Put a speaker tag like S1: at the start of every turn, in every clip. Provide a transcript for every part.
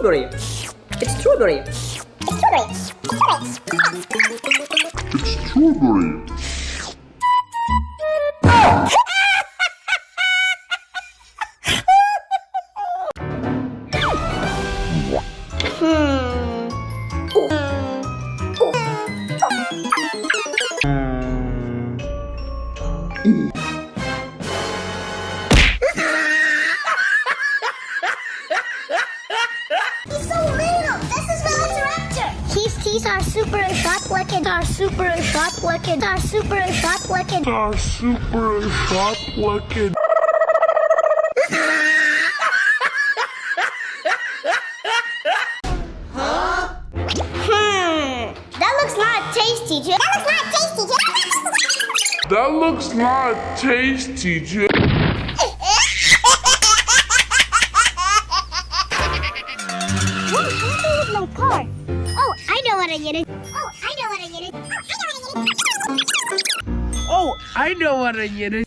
S1: strawberry. It's strawberry.
S2: Strawberry.
S3: He's so little. This is Velociraptor. His teeth are super sharp looking. Are super sharp looking. Are super sharp looking.
S2: Are super sharp looking.
S3: That looks not tasty, Jim. That looks not tasty, Jim.
S2: That looks not tasty, Jim.
S3: My car. Oh, I know what I get it.
S4: Oh, I know what I get it.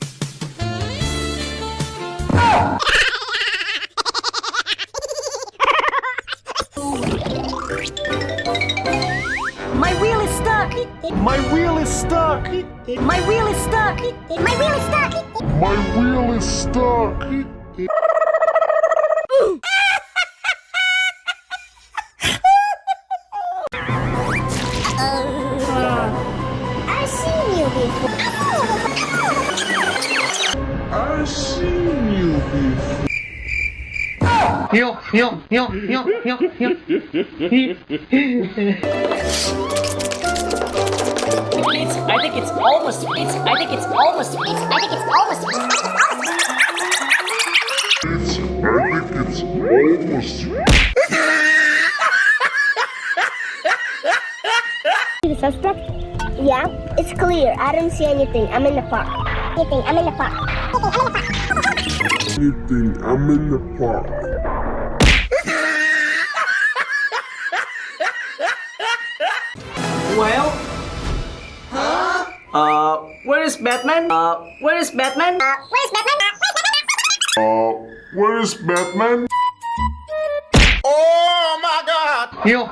S1: My wheel is stuck.
S4: My wheel is stuck.
S1: My wheel is stuck.
S3: My wheel is stuck.
S2: My wheel is stuck.
S3: I've seen you before.
S2: I've seen you before.
S1: I think it's almost. I think it's almost.
S2: I think it's almost.
S3: The suspect? Yeah, it's clear. I don't see anything. I'm in the park. I'm in the park.
S2: I'm in the park.
S1: Well. Where is Batman? Where is Batman?
S3: Where's Batman?
S2: Where is Batman?
S4: Yo.